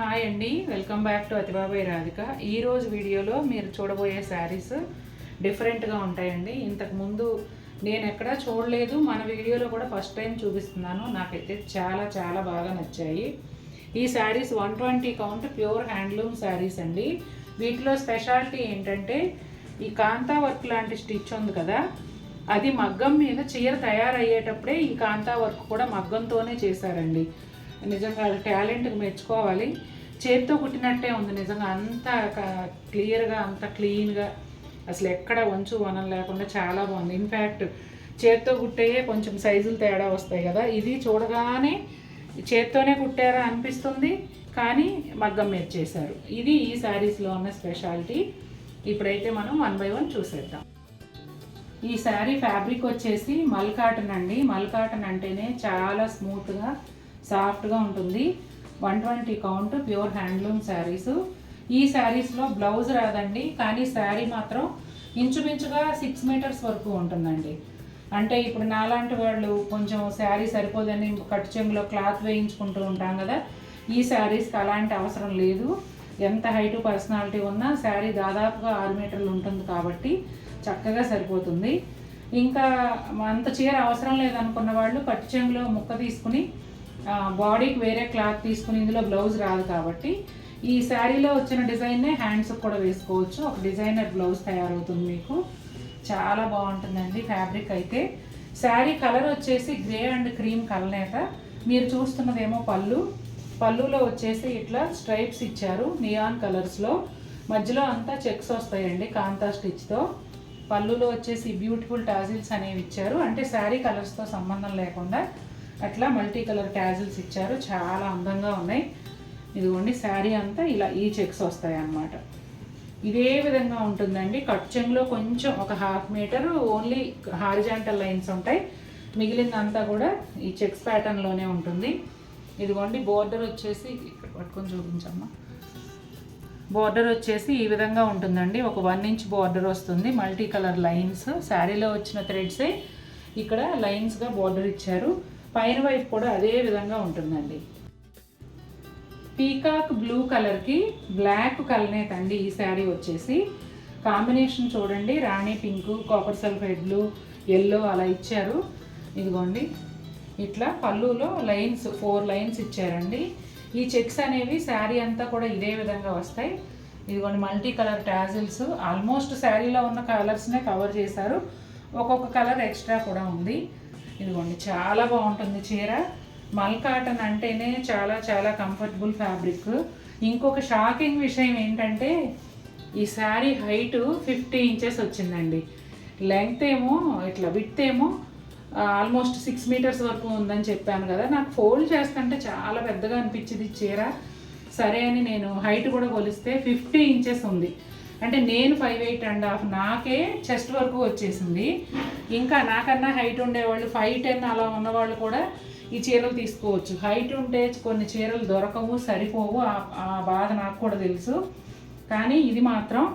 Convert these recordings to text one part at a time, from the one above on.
Hi అండి, welcome back to అతిబాబాయ్ Radhika. ఈరోజు వీడియోలో మీరు చూడబోయే శారీస్ డిఫరెంట్గా ఉంటాయండి. ఇంతకుముందు నేను ఎక్కడా చూడలేదు, మన వీడియోలో కూడా ఫస్ట్ టైం చూపిస్తున్నాను. నాకైతే చాలా చాలా బాగా నచ్చాయి. ఈ saris 120 count pure handloom saris అండి. వీటిలో స్పెషాలిటీ ఏంటంటే ఈ కాంతా వర్క్ లాంటి స్టిచ్ ఉంది కదా, అది మగ్గం మీద చీర తయారయ్యేటప్పుడే ఈ కాంతా వర్క్ కూడా మగ్గంతోనే చేశారండి. నిజంగా టాలెంట్కి మెచ్చుకోవాలి. చేతితో కుట్టినట్టే ఉంది నిజంగా, అంత క్లియర్గా అంత క్లీన్గా, అసలు ఎక్కడ వంచు వనం లేకుండా చాలా బాగుంది. ఇన్ఫ్యాక్ట్ చేతితో కుట్టేయే కొంచెం సైజులు తేడా వస్తాయి కదా, ఇది చూడగానే చేత్తోనే కుట్టారా అనిపిస్తుంది, కానీ మగ్గం మీద చేశారు. ఇది ఈ శారీస్లో ఉన్న స్పెషాలిటీ. ఇప్పుడైతే మనం 1 by 1 చూసేద్దాం. ఈ శారీ ఫ్యాబ్రిక్ వచ్చేసి మల్ కాటన్ అండి. మల్ కాటన్ అంటేనే చాలా స్మూత్గా సాఫ్ట్గా ఉంటుంది. 120 కౌంట్ ప్యూర్ హ్యాండ్లూమ్ శారీస్. ఈ శారీస్లో బ్లౌజ్ రాదండి, కానీ శారీ మాత్రం ఇంచుమించుగా 6 మీటర్స్ వరకు ఉంటుందండి. అంటే ఇప్పుడు నాలాంటి వాళ్ళు కొంచెం శారీ సరిపోదని కట్టు చెంగులో క్లాత్ వేయించుకుంటూ ఉంటాం కదా, ఈ శారీస్కి అలాంటి అవసరం లేదు. ఎంత హైటు పర్సనాలిటీ ఉన్నా శారీ దాదాపుగా 6 మీటర్లు ఉంటుంది కాబట్టి చక్కగా సరిపోతుంది. ఇంకా అంత చీర అవసరం లేదనుకున్న వాళ్ళు కట్టు చెంగులో ముక్క తీసుకుని బాడీకి వేరే క్లాత్ తీసుకుని, ఇందులో బ్లౌజ్ రాదు కాబట్టి ఈ శారీలో వచ్చిన డిజైన్నే హ్యాండ్స్కి కూడా వేసుకోవచ్చు. ఒక డిజైనర్ బ్లౌజ్ తయారవుతుంది మీకు. చాలా బాగుంటుందండి ఫ్యాబ్రిక్ అయితే. శారీ కలర్ వచ్చేసి గ్రే అండ్ క్రీమ్ కలనేత. మీరు చూస్తున్నదేమో పళ్ళులో వచ్చేసి ఇట్లా స్ట్రైప్స్ ఇచ్చారు నియాన్ కలర్స్లో. మధ్యలో అంతా చెక్స్ వస్తాయండి కాంతా స్టిచ్తో. పళ్ళులో వచ్చేసి బ్యూటిఫుల్ టాజిల్స్ అనేవి ఇచ్చారు, అంటే శారీ కలర్స్తో సంబంధం లేకుండా అట్లా మల్టీ కలర్ టాజిల్స్ ఇచ్చారు. చాలా అందంగా ఉన్నాయి. ఇదిగోండి శారీ అంతా ఇలా ఈ చెక్స్ వస్తాయి అన్నమాట. ఇదే విధంగా ఉంటుందండి. కట్ చెంగులో కొంచెం ఒక 1/2 మీటర్ ఓన్లీ హారిజాంటల్ లైన్స్ ఉంటాయి, మిగిలిందంతా కూడా ఈ చెక్స్ ప్యాటర్న్లోనే ఉంటుంది. ఇదిగోండి బోర్డర్ వచ్చేసి ఇక్కడ పట్టుకొని చూపించమ్మా. బోర్డర్ వచ్చేసి ఈ విధంగా ఉంటుందండి. ఒక 1 ఇంచ్ బోర్డర్ వస్తుంది, మల్టీ కలర్ లైన్స్. శారీలో వచ్చిన థ్రెడ్సే ఇక్కడ లైన్స్గా బోర్డర్ ఇచ్చారు. పైన వైపు కూడా అదే విధంగా ఉంటుందండి. పీకాక్ బ్లూ కలర్కి బ్లాక్ కలనేత అండి ఈ శారీ వచ్చేసి. కాంబినేషన్ చూడండి, rani pink, copper sulphide blue, yellow అలా ఇచ్చారు. ఇదిగోండి ఇట్లా పళ్ళులో లైన్స్ 4 లైన్స్ ఇచ్చారండి. ఈ చెక్స్ అనేవి శారీ అంతా కూడా ఇదే విధంగా వస్తాయి. ఇదిగోండి మల్టీ కలర్ టాజిల్స్. ఆల్మోస్ట్ శారీలో ఉన్న కలర్స్నే కవర్ చేశారు, ఒక్కొక్క కలర్ ఎక్స్ట్రా కూడా ఉంది. ఇదిగోండి చాలా బాగుంటుంది చీర. మల్ కాటన్ అంటేనే చాలా చాలా కంఫర్టబుల్ ఫ్యాబ్రిక్. ఇంకొక షాకింగ్ విషయం ఏంటంటే ఈ శారీ హైట్ 50 ఇంచెస్ వచ్చిందండి. లెంగ్త్ ఏమో ఇట్లా విడ్త్ ఏమో ఆల్మోస్ట్ 6 మీటర్స్ వరకు ఉందని చెప్పాను కదా. నాకు ఫోల్డ్ చేస్తుంటే చాలా పెద్దగా అనిపించింది చీర. సరే అని నేను హైట్ కూడా కొలిస్తే 50 ఇంచెస్ ఉంది. అంటే నేను 5'8.5", నాకే చెస్ట్ వరకు వచ్చేసింది. ఇంకా నాకన్నా హైట్ ఉండేవాళ్ళు 5'10" అలా ఉన్నవాళ్ళు కూడా ఈ చీరలు తీసుకోవచ్చు. హైట్ ఉంటే కొన్ని చీరలు దొరకవు, సరిపోవు. ఆ బాధ నాకు కూడా తెలుసు. కానీ ఇది మాత్రం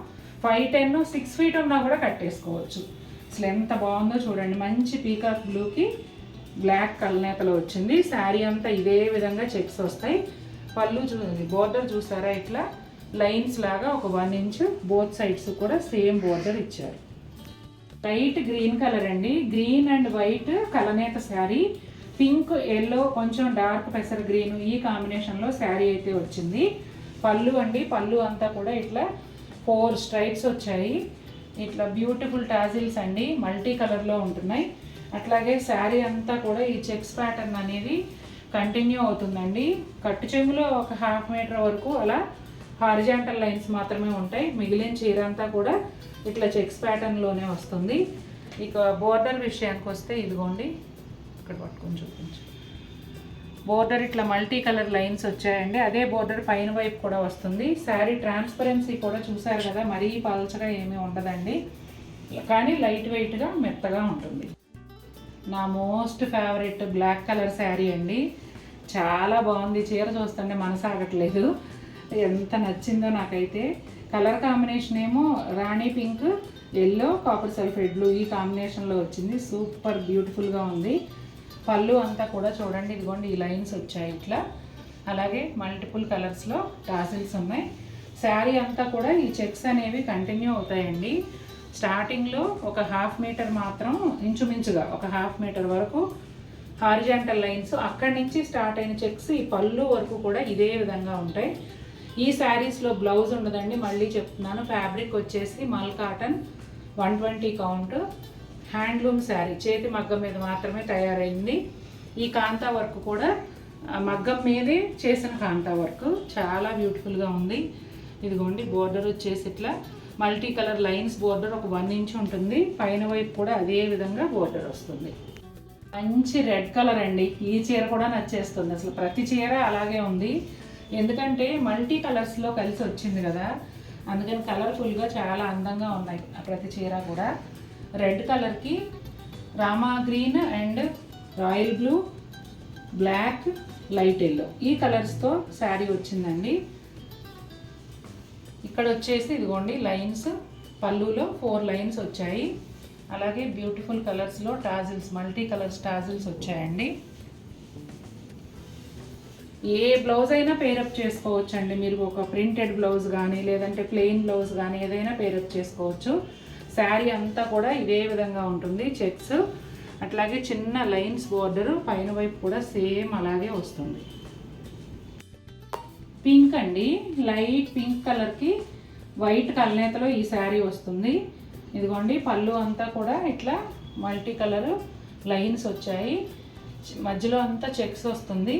5'10", 6 feet ఉన్నా కూడా కట్టేసుకోవచ్చు. అసలు ఎంత బాగుందో చూడండి. మంచి పీకాక్ బ్లూకి బ్లాక్ కలనేతలో వచ్చింది. శారీ అంతా ఇదే విధంగా చెక్స్ వస్తాయి. పళ్ళు బోర్డర్ చూసారా, ఇట్లా లైన్స్ లాగా ఒక 1 ఇంచ్ బోత్ సైడ్స్ కూడా సేమ్ బోర్డర్ ఇచ్చారు. లైట్ గ్రీన్ కలర్ అండి, గ్రీన్ అండ్ వైట్ కలనేత శారీ. పింక్, ఎల్లో, కొంచెం డార్క్ పెసర్ గ్రీన్ ఈ కాంబినేషన్లో శారీ అయితే వచ్చింది. పళ్ళు అండి, పళ్ళు అంతా కూడా ఇట్లా 4 స్ట్రైప్స్ వచ్చాయి. ఇట్లా బ్యూటిఫుల్ టాజిల్స్ అండి, మల్టీ కలర్లో ఉంటున్నాయి. అట్లాగే శారీ అంతా కూడా ఈ చెక్స్ ప్యాటర్న్ అనేది కంటిన్యూ అవుతుందండి. కట్టు చెంగులో ఒక 1/2 మీటర్ వరకు అలా హారిజాంటల్ లైన్స్ మాత్రమే ఉంటాయి. మిగిలిన చీర అంతా కూడా ఇట్లా చెక్స్ ప్యాటర్న్లోనే వస్తుంది. ఇక బోర్డర్ విషయానికి వస్తే ఇదిగోండి ఇక్కడ పట్టుకొని చూపించు. బోర్డర్ ఇట్లా మల్టీ కలర్ లైన్స్ వచ్చాయండి. అదే బోర్డర్ పైన వైపు కూడా వస్తుంది. శారీ ట్రాన్స్పరెన్సీ కూడా చూసారు కదా, మరీ పల్చగా ఏమీ ఉండదండి, కానీ లైట్ వెయిట్గా మెత్తగా ఉంటుంది. నా most favourite black colour sari అండి. చాలా బాగుంది. చీర చూస్తుంటే మనసు ఆగట్లేదు, ఎంత నచ్చిందో నాకైతే. కలర్ కాంబినేషన్ ఏమో rani pink, yellow, copper sulphide blue ఈ కాంబినేషన్లో వచ్చింది. సూపర్ బ్యూటిఫుల్గా ఉంది. పళ్ళు అంతా కూడా చూడండి, ఇదిగోండి ఈ లైన్స్ వచ్చాయి ఇట్లా. అలాగే మల్టిపుల్ కలర్స్లో టాజిల్స్ ఉన్నాయి. శారీ అంతా కూడా ఈ చెక్స్ అనేవి కంటిన్యూ అవుతాయండి. స్టార్టింగ్లో ఒక 1/2 మీటర్ మాత్రం ఇంచుమించుగా ఒక 1/2 మీటర్ వరకు హారిజాంటల్ లైన్స్, అక్కడి నుంచి స్టార్ట్ అయిన చెక్స్ ఈ పళ్ళు వరకు కూడా ఇదే విధంగా ఉంటాయి. ఈ శారీస్లో బ్లౌజ్ ఉండదండి, మళ్ళీ చెప్తున్నాను. ఫ్యాబ్రిక్ వచ్చేసి మల్ కాటన్ 120 కౌంట్ హ్యాండ్లూమ్ శారీ, చేతి మగ్గం మీద మాత్రమే తయారైంది. ఈ కాంతా వర్క్ కూడా మగ్గం మీదే చేసిన కాంతా వర్క్ చాలా బ్యూటిఫుల్గా ఉంది. ఇదిగోండి బోర్డర్ వచ్చేసి ఇట్లా మల్టీ కలర్ లైన్స్ బోర్డర్ ఒక 1 ఇంచ్ ఉంటుంది. పైన వైపు కూడా అదే విధంగా బోర్డర్ వస్తుంది. మంచి రెడ్ కలర్ అండి. ఈ చీర కూడా నచ్చేస్తుంది. అసలు ప్రతి చీర అలాగే ఉంది, ఎందుకంటే మల్టీ కలర్స్లో కలిసి వచ్చింది కదా, అందుకని కలర్ఫుల్గా చాలా అందంగా ఉన్నాయి ప్రతి చీర కూడా. రెడ్ కలర్కి రామా green and royal blue, black, light yellow ఈ కలర్స్తో శారీ వచ్చిందండి. ఇక్కడ వచ్చేసి ఇదిగోండి లైన్స్, పళ్ళులో 4 లైన్స్ వచ్చాయి. అలాగే బ్యూటిఫుల్ కలర్స్లో టాజిల్స్, మల్టీ కలర్స్ టాజిల్స్ వచ్చాయండి. ఏ బ్లౌజ్ అయినా పేరప్ చేసుకోవచ్చు అండి. మీరు ఒక ప్రింటెడ్ బ్లౌజ్ కానీ లేదంటే ప్లెయిన్ బ్లౌజ్ కానీ ఏదైనా పేరప్ చేసుకోవచ్చు. శారీ అంతా కూడా ఇదే విధంగా ఉంటుంది చెక్స్. అట్లాగే చిన్న లైన్స్ బోర్డర్ పైన వైపు కూడా సేమ్ అలాగే వస్తుంది. పింక్ అండి, లైట్ పింక్ కలర్కి వైట్ కల్నేతలో ఈ శారీ వస్తుంది. ఇదిగోండి పళ్ళు అంతా కూడా ఇట్లా మల్టీ కలర్ లైన్స్ వచ్చాయి, మధ్యలో అంతా చెక్స్ వస్తుంది.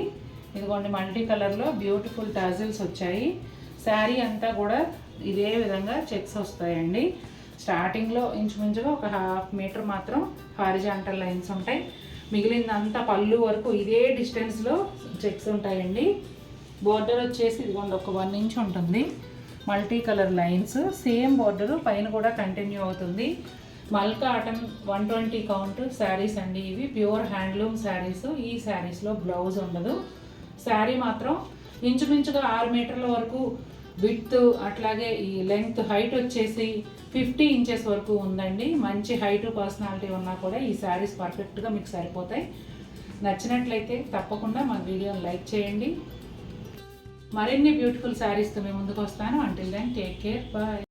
ఇదిగోండి మల్టీ కలర్లో బ్యూటిఫుల్ టాజిల్స్ వచ్చాయి. శారీ అంతా కూడా ఇదే విధంగా చెక్స్ వస్తాయండి. స్టార్టింగ్లో ఇంచుమించుగా ఒక 1/2 మీటర్ మాత్రం హారిజాంటల్ లైన్స్ ఉంటాయి. మిగిలిందంతా పళ్ళు వరకు ఇదే డిస్టెన్స్లో చెక్స్ ఉంటాయండి. బోర్డర్ వచ్చేసి ఇదిగోండి ఒక 1 ఇంచ్ ఉంటుంది. Multi colour lines, same border పైన కూడా కంటిన్యూ అవుతుంది. మల్ కాటన్ 120 కౌంట్ శారీస్ అండి ఇవి. Pure handloom saris. ఈ శారీస్లో బ్లౌజ్ ఉండదు. శారీ మాత్రం ఇంచుమించుగా 6 మీటర్ల వరకు విడ్త్, అట్లాగే ఈ లెంగ్త్ హైట్ వచ్చేసి 50 ఇంచెస్ వరకు ఉందండి. మంచి హైట్ పర్సనాలిటీ ఉన్నా కూడా ఈ శారీస్ పర్ఫెక్ట్గా మీకు సరిపోతాయి. నచ్చినట్లయితే తప్పకుండా మన వీడియోని లైక్ చేయండి. మరిన్ని బ్యూటిఫుల్ శారీస్తో మేము ముందుకు వస్తాను. Until then take care, bye.